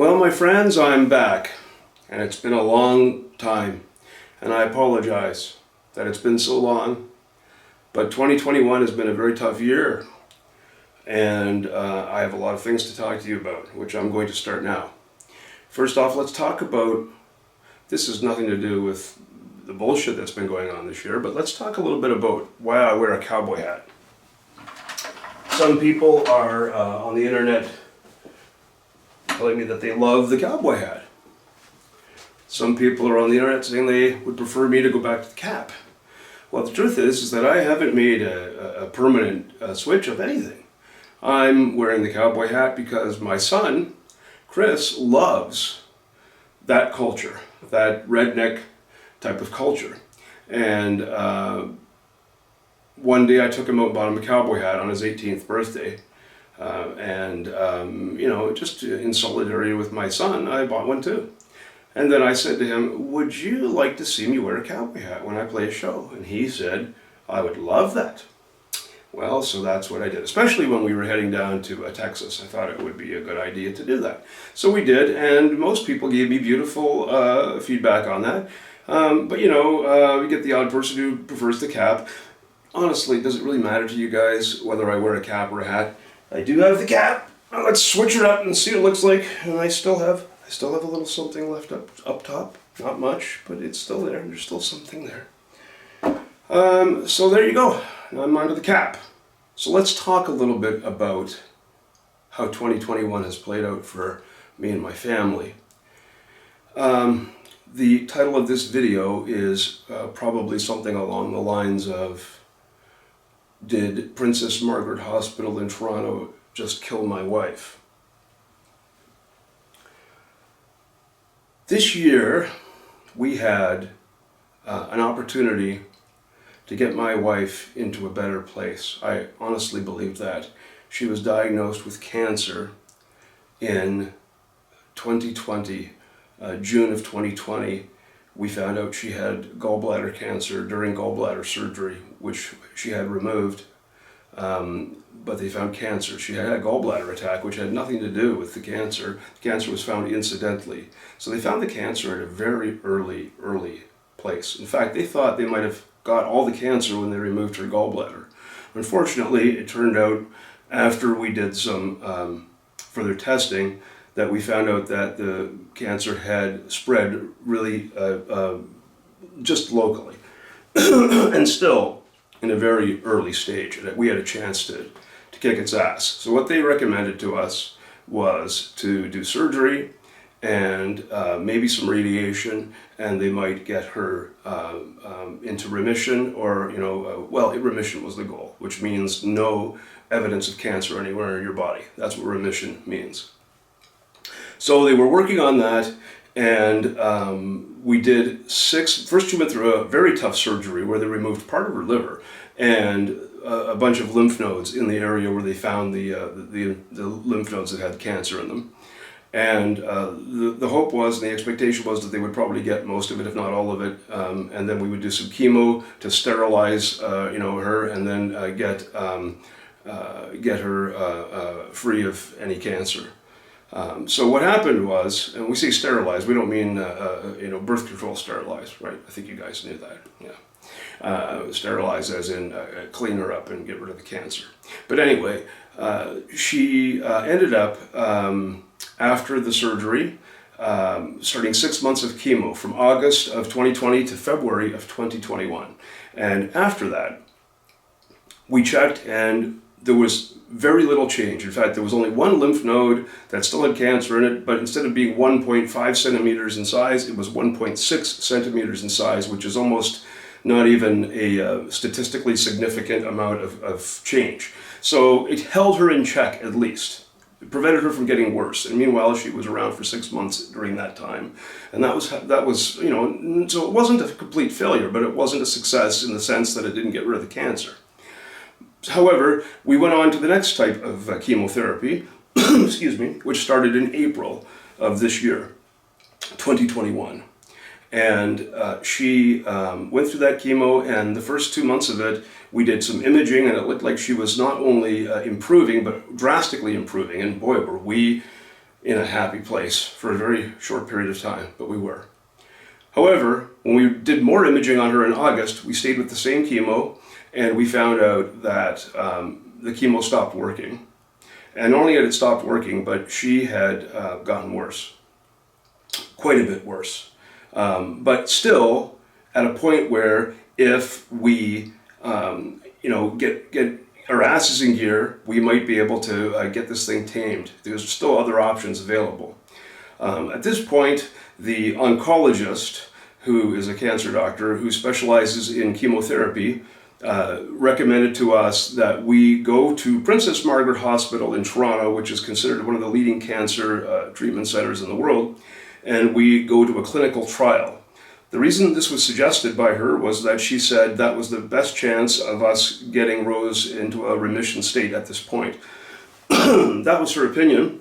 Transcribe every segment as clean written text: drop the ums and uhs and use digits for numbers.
Well, my friends, I'm back, and it's been a long time, and I apologize that it's been so long, but 2021 has been a very tough year, and I have a lot of things to talk to you about, which I'm going to start now. First off, let's talk about, this has nothing to do with the bullshit that's been going on this year, but let's talk a little bit about why I wear a cowboy hat. Some people are on the internet telling me that they love the cowboy hat. Some people are on the internet saying they would prefer me to go back to the cap. Well, the truth is that I haven't made a permanent switch of anything. I'm wearing the cowboy hat because my son, Chris, loves that culture, that redneck type of culture. And one day I took him out and bought him a cowboy hat on his 18th birthday. Just in solidarity with my son, I bought one too. And then I said to him, would you like to see me wear a cowboy hat when I play a show? And he said, I would love that. Well, so that's what I did, especially when we were heading down to Texas. I thought it would be a good idea to do that. So we did, and most people gave me beautiful feedback on that. We get the odd person who prefers the cap. Honestly, does it really matter to you guys whether I wear a cap or a hat? I do have the cap. Now let's switch it up and see what it looks like. And I still have a little something left up top. Not much, but it's still there. There's still something there. So there you go. Now I'm onto the cap. So let's talk a little bit about how 2021 has played out for me and my family. The title of this video is probably something along the lines of, did Princess Margaret Hospital in Toronto just kill my wife? This year, we had an opportunity to get my wife into a better place. I honestly believe that. She was diagnosed with cancer in 2020, June of 2020. We found out she had gallbladder cancer during gallbladder surgery, which she had removed, but they found cancer. She had a gallbladder attack, which had nothing to do with the cancer. The cancer was found incidentally. So they found the cancer at a very early place. In fact, they thought they might have got all the cancer when they removed her gallbladder. Unfortunately, it turned out after we did some further testing that we found out that the cancer had spread really just locally and still in a very early stage, that we had a chance to kick its ass. So what they recommended to us was to do surgery and maybe some radiation, and they might get her into remission, or remission was the goal, which means no evidence of cancer anywhere in your body. That's what remission means. So they were working on that, and we did first she went through a very tough surgery where they removed part of her liver and a bunch of lymph nodes in the area where they found the lymph nodes that had cancer in them. And the hope was, and the expectation was, that they would probably get most of it, if not all of it, and then we would do some chemo to sterilize her, and then get her free of any cancer. So what happened was, and we say sterilize, we don't mean birth control sterilize, right? I think you guys knew that. Yeah, sterilize as in clean her up and get rid of the cancer. But anyway, she ended up after the surgery starting 6 months of chemo from August of 2020 to February of 2021, and after that we checked and there was very little change. In fact, there was only one lymph node that still had cancer in it, but instead of being 1.5 centimeters in size, it was 1.6 centimeters in size, which is almost not even a statistically significant amount of change. So it held her in check, at least. It prevented her from getting worse. And meanwhile, she was around for 6 months during that time. And that was, so it wasn't a complete failure, but it wasn't a success in the sense that it didn't get rid of the cancer. However, we went on to the next type of chemotherapy, excuse me, which started in April of this year, 2021. And she went through that chemo, and the first 2 months of it, we did some imaging, and it looked like she was not only improving, but drastically improving. And boy, were we in a happy place for a very short period of time, but we were. However, when we did more imaging on her in August, we stayed with the same chemo, and we found out that the chemo stopped working. And not only had it stopped working, but she had gotten worse, quite a bit worse. But still, at a point where if we, get our asses in gear, we might be able to get this thing tamed. There's still other options available. At this point, the oncologist, who is a cancer doctor who specializes in chemotherapy, recommended to us that we go to Princess Margaret Hospital in Toronto, which is considered one of the leading cancer treatment centers in the world, and we go to a clinical trial. The reason this was suggested by her was that she said that was the best chance of us getting Rose into a remission state at this point. That was her opinion.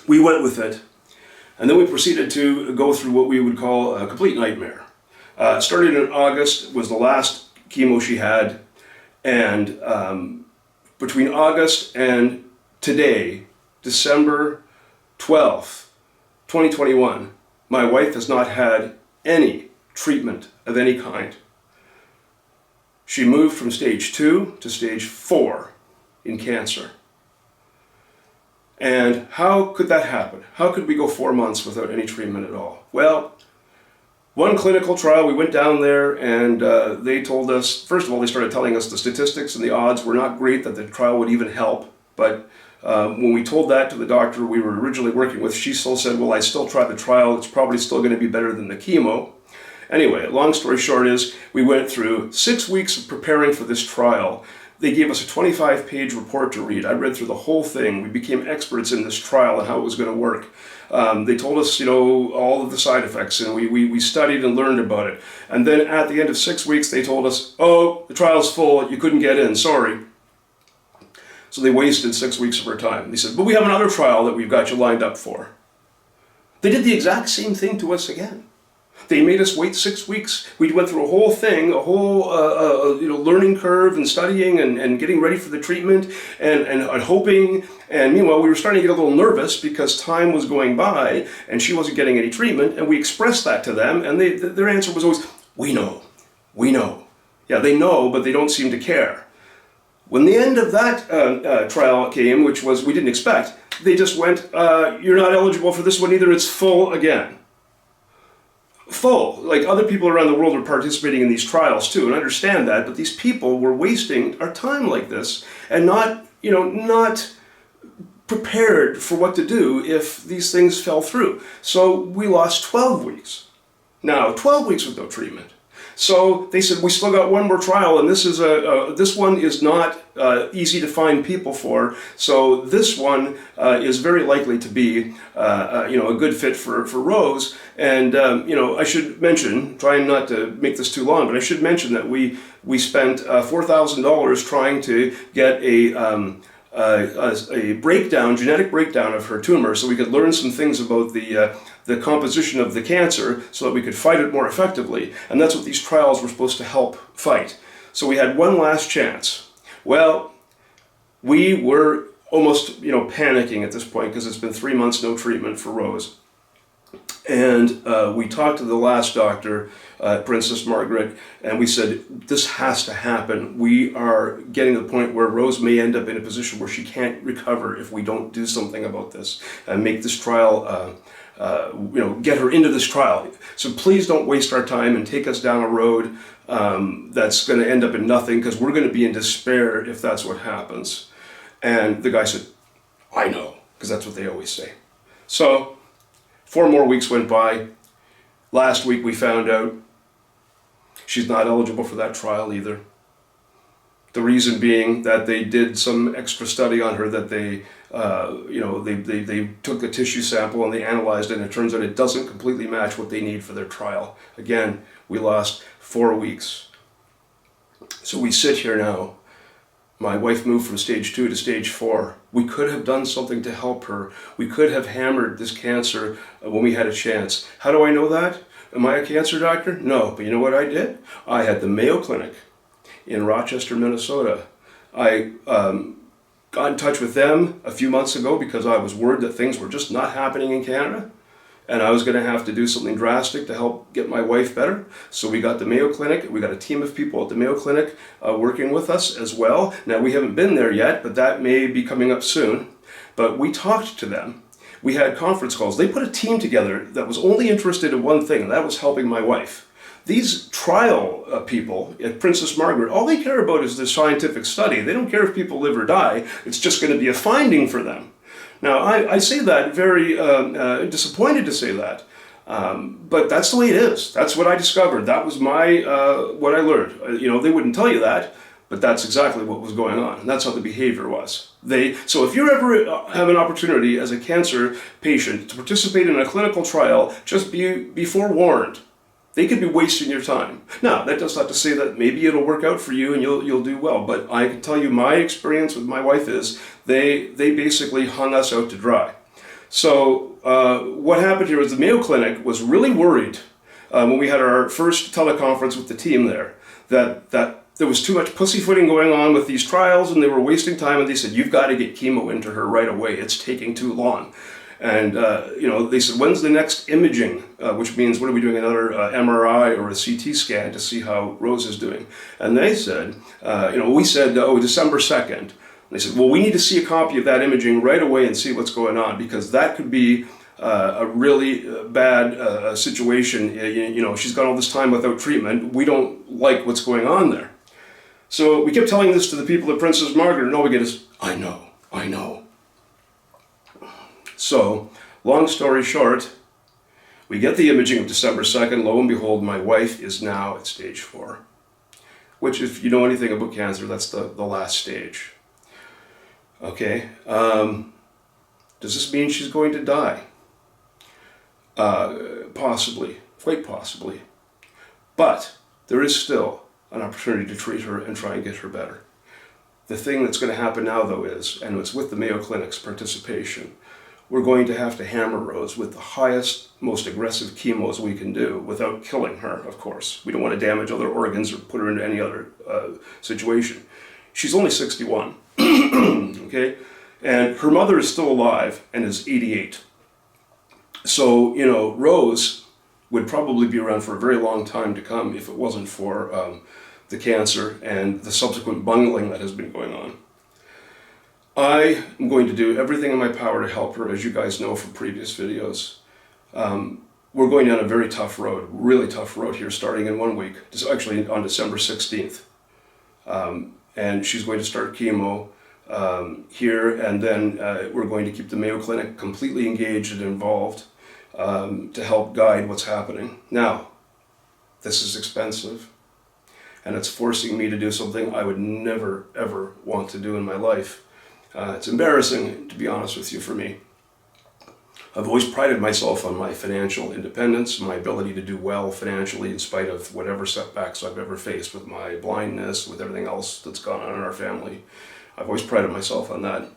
We went with it. And then we proceeded to go through what we would call a complete nightmare. Starting in August was the last chemo she had. And between August and today, December 12th, 2021, my wife has not had any treatment of any kind. She moved from stage 2 to stage 4 in cancer. And how could that happen? How could we go 4 months without any treatment at all? Well, one clinical trial, we went down there and they told us, first of all, they started telling us the statistics and the odds were not great that the trial would even help. But when we told that to the doctor we were originally working with, she still said, well, I still tried the trial. It's probably still going to be better than the chemo. Anyway, long story short is we went through 6 weeks of preparing for this trial. They gave us a 25-page report to read. I read through the whole thing. We became experts in this trial and how it was going to work. They told us, all of the side effects, and we studied and learned about it. And then at the end of 6 weeks, they told us, oh, the trial's full. You couldn't get in. Sorry. So they wasted 6 weeks of our time. They said, but we have another trial that we've got you lined up for. They did the exact same thing to us again. They made us wait 6 weeks. We went through a whole thing, a whole learning curve and studying and getting ready for the treatment and hoping. And meanwhile, we were starting to get a little nervous because time was going by and she wasn't getting any treatment. And we expressed that to them, and their answer was always, we know. Yeah, they know, but they don't seem to care. When the end of that trial came, which was we didn't expect, they just went, you're not eligible for this one either, it's full again. Full. Like other people around the world are participating in these trials too, and I understand that, but these people were wasting our time like this and not prepared for what to do if these things fell through. So we lost 12 weeks. Now, 12 weeks with no treatment. So they said, we still got one more trial, and this is this one is not easy to find people for. So this one is very likely to be a good fit for Rose. And I should mention, trying not to make this too long, but I should mention that we spent $4,000 trying to get a genetic breakdown of her tumor, so we could learn some things about the composition of the cancer so that we could fight it more effectively. And that's what these trials were supposed to help fight. So we had one last chance. Well, we were almost panicking at this point because it's been 3 months no treatment for Rose. And we talked to the last doctor, Princess Margaret, and we said, this has to happen. We are getting to the point where Rose may end up in a position where she can't recover if we don't do something about this and make this trial, get her into this trial. So please don't waste our time and take us down a road that's going to end up in nothing, because we're going to be in despair if that's what happens. And the guy said, I know, because that's what they always say. So 4 more weeks went by. Last week we found out she's not eligible for that trial either. The reason being that they did some extra study on her, that they took a tissue sample and they analyzed it, and it turns out it doesn't completely match what they need for their trial. Again, we lost 4 weeks. So we sit here now. My wife moved from stage 2 to stage 4. We could have done something to help her. We could have hammered this cancer when we had a chance. How do I know that? Am I a cancer doctor? No, but you know what I did? I had the Mayo Clinic in Rochester, Minnesota. I got in touch with them a few months ago because I was worried that things were just not happening in Canada. And I was going to have to do something drastic to help get my wife better. So we got the Mayo Clinic. We got a team of people at the Mayo Clinic working with us as well. Now, we haven't been there yet, but that may be coming up soon. But we talked to them. We had conference calls. They put a team together that was only interested in one thing, and that was helping my wife. These trial people at Princess Margaret, all they care about is the scientific study. They don't care if people live or die. It's just going to be a finding for them. Now, I say that very disappointed to say that, but that's the way it is. That's what I discovered. That was my what I learned. They wouldn't tell you that, but that's exactly what was going on. And that's how the behavior was. So if you ever have an opportunity as a cancer patient to participate in a clinical trial, just be forewarned. They could be wasting your time. Now, that does not to say that maybe it'll work out for you and you'll do well. But I can tell you my experience with my wife is they basically hung us out to dry. So what happened here was the Mayo Clinic was really worried when we had our first teleconference with the team there that there was too much pussyfooting going on with these trials and they were wasting time. And they said, you've got to get chemo into her right away. It's taking too long. And, they said, when's the next imaging? Which means, what are we doing, another MRI or a CT scan to see how Rose is doing? And they said, we said, December 2nd. They said, well, we need to see a copy of that imaging right away and see what's going on, because that could be a really bad situation. She's got all this time without treatment. We don't like what's going on there. So we kept telling this to the people at Princess Margaret, and all we get is, I know. So, long story short, we get the imaging of December 2nd. Lo and behold, my wife is now at stage 4. Which, if you know anything about cancer, that's the last stage. Okay, does this mean she's going to die? Possibly, quite possibly. But there is still an opportunity to treat her and try and get her better. The thing that's going to happen now, though, is, and it's with the Mayo Clinic's participation, we're going to have to hammer Rose with the highest, most aggressive chemos we can do without killing her, of course. We don't want to damage other organs or put her into any other situation. She's only 61, okay? And her mother is still alive and is 88. So, Rose would probably be around for a very long time to come if it wasn't for the cancer and the subsequent bungling that has been going on. I am going to do everything in my power to help her, as you guys know from previous videos. We're going down a very tough road, really tough road here, starting in 1 week, actually on December 16th. And she's going to start chemo here, and then we're going to keep the Mayo Clinic completely engaged and involved to help guide what's happening. Now, this is expensive, and it's forcing me to do something I would never, ever want to do in my life. It's embarrassing, to be honest with you, for me. I've always prided myself on my financial independence, my ability to do well financially in spite of whatever setbacks I've ever faced with my blindness, with everything else that's gone on in our family. I've always prided myself on that.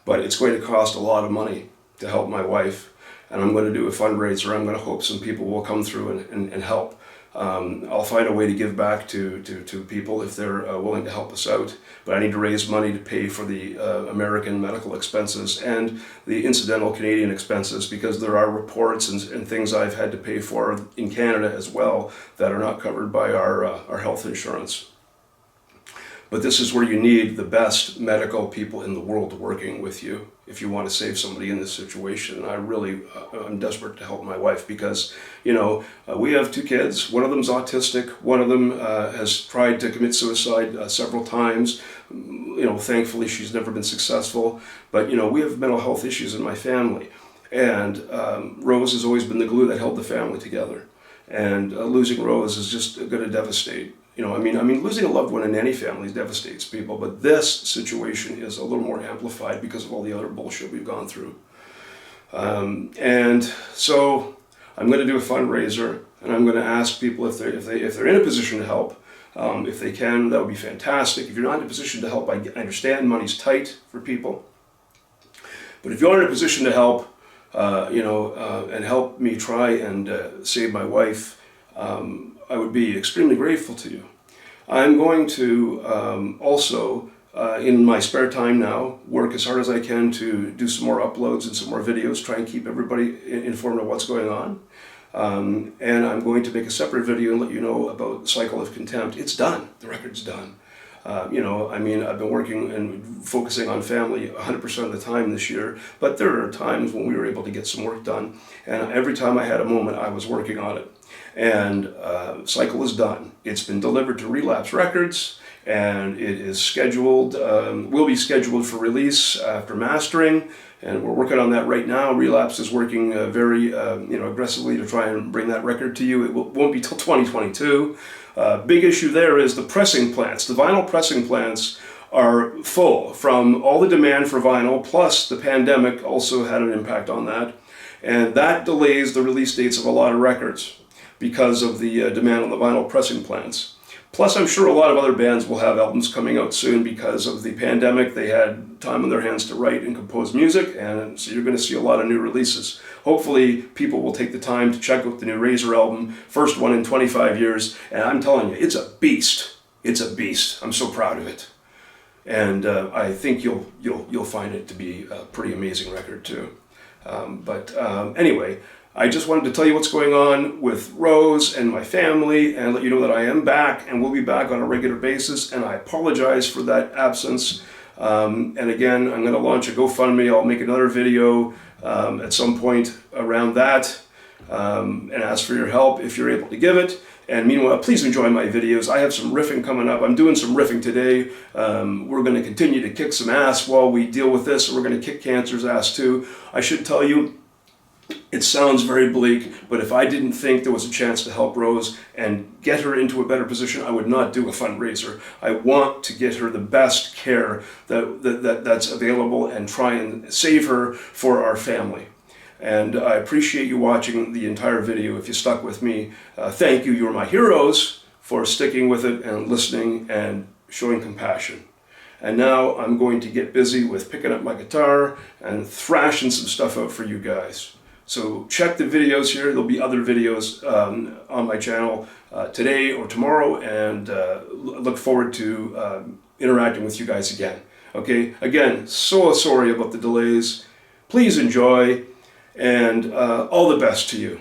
But it's going to cost a lot of money to help my wife, and I'm going to do a fundraiser. I'm going to hope some people will come through and help. I'll find a way to give back to people if they're willing to help us out. But I need to raise money to pay for the American medical expenses and the incidental Canadian expenses, because there are reports and things I've had to pay for in Canada as well that are not covered by our health insurance. But this is where you need the best medical people in the world working with you if you want to save somebody in this situation. And I'm desperate to help my wife because, we have 2 kids. One of them's autistic. One of them has tried to commit suicide several times. Thankfully she's never been successful. But, we have mental health issues in my family. And Rose has always been the glue that held the family together. And losing Rose is just going to devastate. Losing a loved one in any family devastates people, but this situation is a little more amplified because of all the other bullshit we've gone through. And so I'm going to do a fundraiser, and I'm going to ask people if they're in a position to help. If they can, that would be fantastic. If you're not in a position to help, I understand money's tight for people. But if you're in a position to help, and help me try and save my wife, I would be extremely grateful to you. I'm going to also in my spare time now, work as hard as I can to do some more uploads and some more videos, try and keep everybody informed of what's going on. And I'm going to make a separate video and let you know about Cycle of Contempt. It's done. The record's done. I've been working and focusing on family 100% of the time this year, but there are times when we were able to get some work done, and every time I had a moment, I was working on it. And Cycle is done. It's been delivered to Relapse Records, and it is scheduled, will be scheduled for release after mastering, and we're working on that right now. Relapse is working very aggressively to try and bring that record to you. It won't be till 2022. Big issue there is the pressing plants. The vinyl pressing plants are full from all the demand for vinyl, plus the pandemic also had an impact on that. And that delays the release dates of a lot of records because of the demand on the vinyl pressing plants. Plus, I'm sure a lot of other bands will have albums coming out soon because of the pandemic. They had time on their hands to write and compose music, and so you're going to see a lot of new releases. Hopefully, people will take the time to check out the new Razor album, first one in 25 years, and I'm telling you, it's a beast. It's a beast. I'm so proud of it, and I think you'll find it to be a pretty amazing record too. Anyway. I just wanted to tell you what's going on with Rose and my family and let you know that I am back and will be back on a regular basis, and I apologize for that absence. And again, I'm going to launch a GoFundMe. I'll make another video at some point around that and ask for your help if you're able to give it. And meanwhile, please enjoy my videos. I have some riffing coming up. I'm doing some riffing today. We're going to continue to kick some ass while we deal with this. We're going to kick cancer's ass too. I should tell you, it sounds very bleak, but if I didn't think there was a chance to help Rose and get her into a better position, I would not do a fundraiser. I want to get her the best care that's available and try and save her for our family. And I appreciate you watching the entire video. If you stuck with me, thank you. You're my heroes for sticking with it and listening and showing compassion. And now I'm going to get busy with picking up my guitar and thrashing some stuff out for you guys. So check the videos here. There'll be other videos on my channel today or tomorrow, and look forward to interacting with you guys again. Okay, again, so sorry about the delays. Please enjoy, and all the best to you.